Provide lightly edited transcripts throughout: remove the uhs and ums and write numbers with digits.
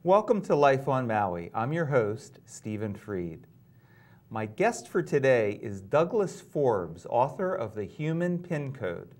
Welcome to Life on Maui. I'm your host, Steven Freid. My guest for today is Douglas Forbes, author of The Human Pin Code.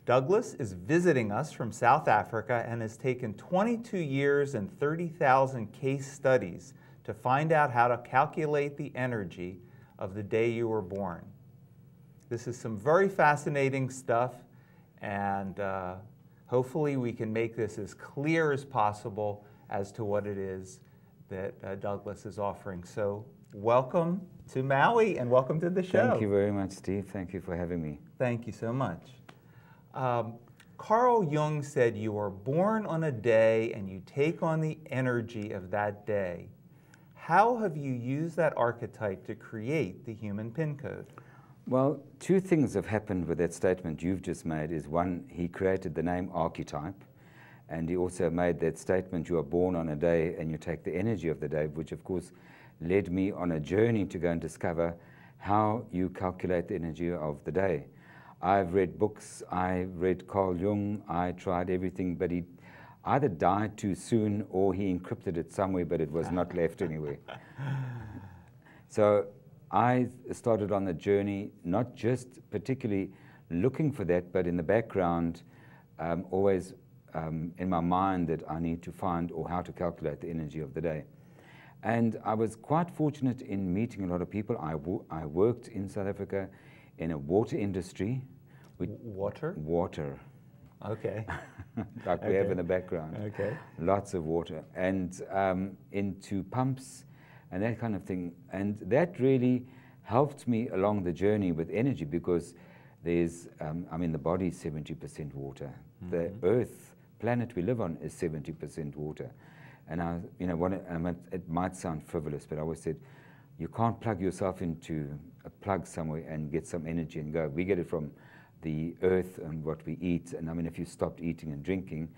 Douglas is visiting us from South Africa and has taken 22 years and 30,000 case studies to find out how to calculate the energy of the day you were born. This is some very fascinating stuff, and hopefully we can make this as clear as possible as to what it is that Douglas is offering. So welcome to Maui and welcome to the show. Thank you very much, Steve. Thank you for having me. Thank you so much. Carl Jung said you are born on a day and you take on the energy of that day. How have you used that archetype to create the human pin code? Well, two things have happened with that statement you've just made. Is one, he created the name Archetype, and he also made that statement, you are born on a day and you take the energy of the day, which of course led me on a journey to go and discover how you calculate the energy of the day. I've read books, I read Carl Jung, I tried everything, but he either died too soon or he encrypted it somewhere, but it was not left anywhere. So I started on the journey, not just particularly looking for that, but in the background, always in my mind that I need to find or how to calculate the energy of the day. And I was quite fortunate in meeting a lot of people. I worked in South Africa in a water industry. Water? Water. Okay. Like we have in the background. Okay. Lots of water. And into pumps and that kind of thing. And that really helped me along the journey with energy, because there's, the body is 70% water. Mm-hmm. The Earth, planet we live on, is 70% water. And it might sound frivolous, but I always said, you can't plug yourself into a plug somewhere and get some energy and go. We get it from the earth and what we eat. And if you stopped eating and drinking,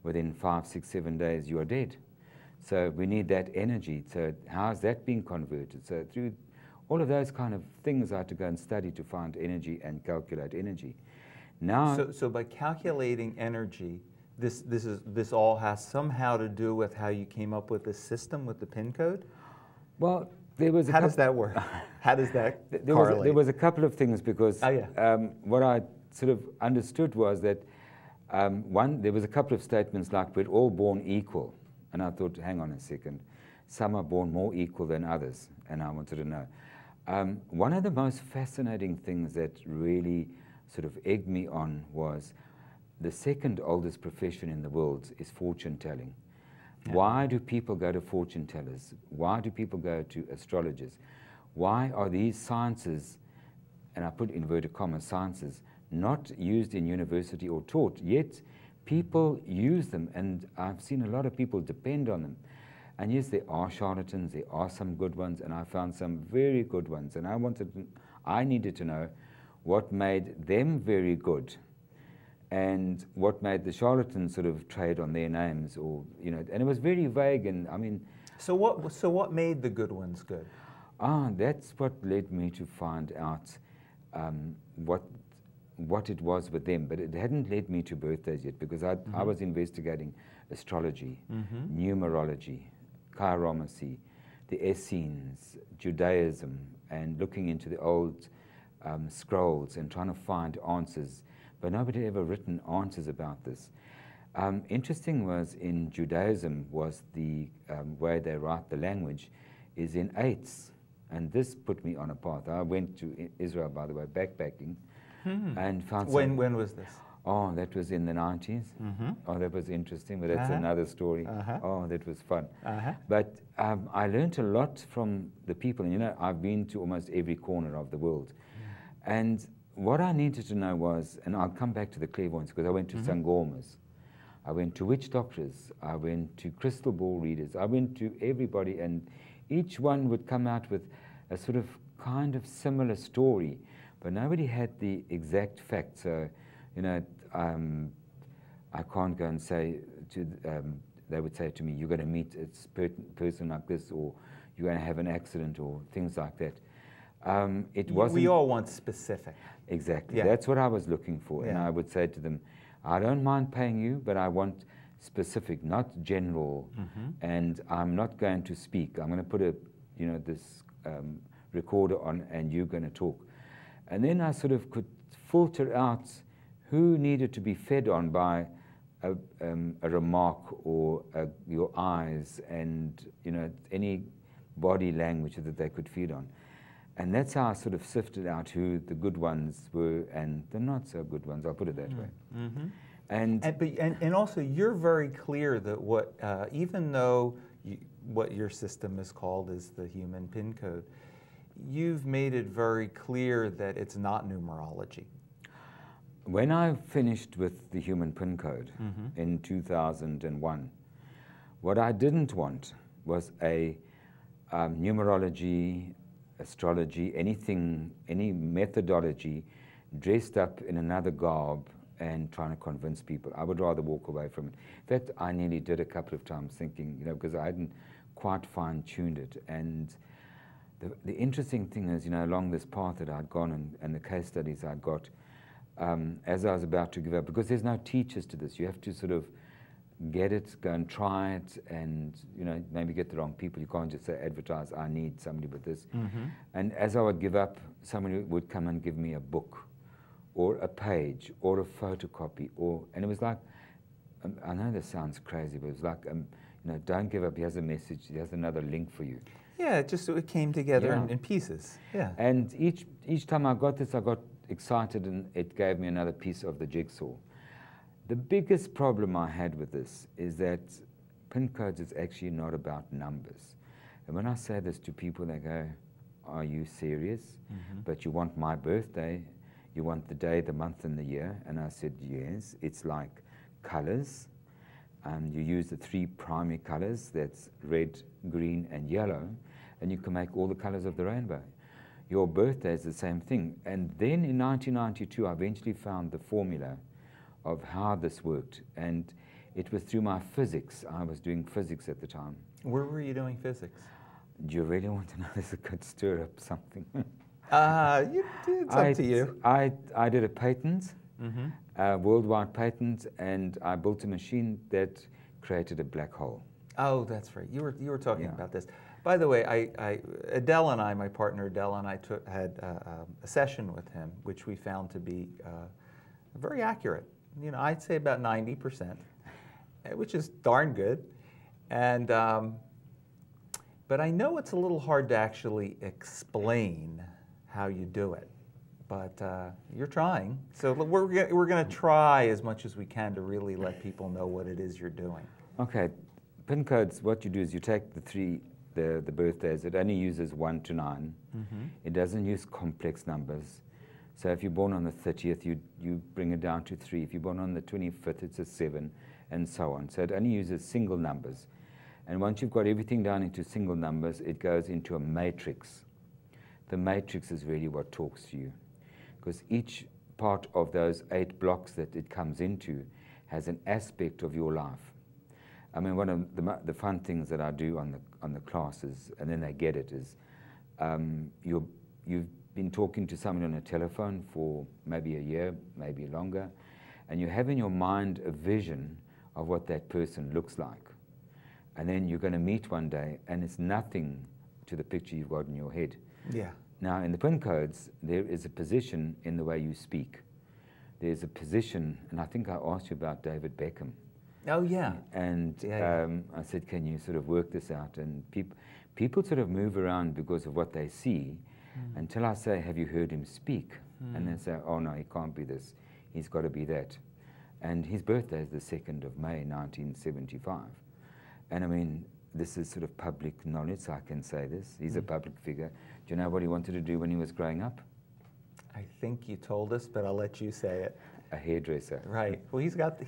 within 5, 6, 7 days, you are dead. So we need that energy. So how's that being converted? So through all of those kind of things, I had to go and study to find energy and calculate energy. Now, so by calculating energy, this all has somehow to do with how you came up with this system with the pin code? Well, there was how does that work? How does that correlate? There was a couple of things, because what I sort of understood was that, one, there was a couple of statements like, we're all born equal. And I thought, hang on a second, some are born more equal than others, and I wanted to know. One of the most fascinating things that really sort of egged me on was the second oldest profession in the world is fortune telling. Yeah. Why do people go to fortune tellers? Why do people go to astrologers? Why are these sciences, and I put inverted commas, sciences, not used in university or taught, yet people use them, and I've seen a lot of people depend on them. And yes, there are charlatans, there are some good ones, and I found some very good ones, and I needed to know what made them very good and what made the charlatans sort of trade on their names, or and it was very vague. And So what made the good ones good? That's what led me to find out what it was with them. But it hadn't led me to birthdays yet, because I was investigating astrology, numerology, chiromancy, the Essenes, Judaism, and looking into the old scrolls and trying to find answers. But nobody had ever written answers about this. Interesting was, in Judaism, was the way they write the language is in eighths. And this put me on a path. I went to Israel, by the way, backpacking, and found When was this? Oh, that was in the 90s. Oh, that was interesting, but that's another story. Oh, that was fun. But I learned a lot from the people. And I've been to almost every corner of the world. And what I needed to know was, and I'll come back to the clairvoyance, because I went to sangomas, I went to witch doctors, I went to crystal ball readers, I went to everybody, and each one would come out with a sort of kind of similar story, but nobody had the exact facts. So, I can't go and say to, they would say to me, you're going to meet a person like this, or you're going to have an accident, or things like that. It wasn't. We all want specific. Exactly. Yeah. That's what I was looking for. Yeah. And I would say to them, I don't mind paying you, but I want specific, not general, and I'm not going to speak. I'm going to put this recorder on and you're going to talk. And then I sort of could filter out who needed to be fed on by a remark or your eyes and, any body language that they could feed on. And that's how I sort of sifted out who the good ones were and the not so good ones, I'll put it that way. And also, you're very clear that what, even though what your system is called is the human pin code, you've made it very clear that it's not numerology. When I finished with the human pin code in 2001, what I didn't want was a numerology, astrology, any methodology dressed up in another garb and trying to convince people. I would rather walk away from it. In fact, I nearly did a couple of times thinking, because I hadn't quite fine-tuned it. And the interesting thing is, along this path that I'd gone and the case studies I'd got, as I was about to give up, because there's no teachers to this. You have to sort of get it, go and try it, and maybe get the wrong people. You can't just say, advertise, I need somebody with this. And as I would give up, somebody would come and give me a book, or a page, or a photocopy, and it was like, I know this sounds crazy, but it was like, don't give up, here's a message, here's another link for you. Yeah, it came together in pieces. Yeah. And each time I got this, I got excited, and it gave me another piece of the jigsaw. The biggest problem I had with this is that pin codes is actually not about numbers. And when I say this to people, they go, are you serious? But you want my birthday, you want the day, the month, and the year? And I said, yes, it's like colors. You use the 3 primary colors, that's red, green, and yellow, and you can make all the colors of the rainbow. Your birthday is the same thing. And then in 1992, I eventually found the formula of how this worked, and it was through my physics. I was doing physics at the time. Where were you doing physics? Do you really want to know this? It could stir up something. It's up to you. I did a patent, a worldwide patent, and I built a machine that created a black hole. Oh, that's right. You were talking about this. By the way, Adele and I, my partner Adele and I had a session with him, which we found to be very accurate. I'd say about 90%, which is darn good. And but I know it's a little hard to actually explain how you do it. But you're trying. So we're going to try as much as we can to really let people know what it is you're doing. Okay. Pin codes, what you do is you take the birthdays. It only uses 1 to 9. It doesn't use complex numbers. So if you're born on the 30th, you bring it down to 3. If you're born on the 25th, it's a 7, and so on. So it only uses single numbers. And once you've got everything down into single numbers, it goes into a matrix. The matrix is really what talks to you, because each part of those 8 blocks that it comes into has an aspect of your life. I mean, one of the fun things that I do on the classes, and then they get it, is you've been talking to someone on a telephone for maybe a year, maybe longer, and you have in your mind a vision of what that person looks like. And then you're going to meet one day, and it's nothing to the picture you've got in your head. Yeah. Now, in the pin codes, there is a position in the way you speak. There's a position, and I think I asked you about David Beckham. Oh, yeah. And I said, can you sort of work this out? And people sort of move around because of what they see, until I say, have you heard him speak? And they say, oh, no, he can't be this. He's got to be that. And his birthday is the 2nd of May, 1975. And I mean, this is sort of public knowledge, so I can say this. He's a public figure. Do you know what he wanted to do when he was growing up? I think you told us, but I'll let you say it. A hairdresser. Right. Well, he's got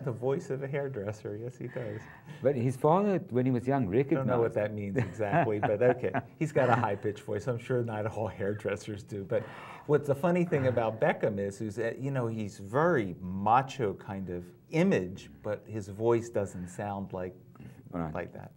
the voice of a hairdresser. Yes, he does. But his father, when he was young, recognized. I don't know what that means exactly, but okay. He's got a high-pitched voice. I'm sure not all hairdressers do. But what's the funny thing about Beckham is, he's very macho kind of image, but his voice doesn't sound like that.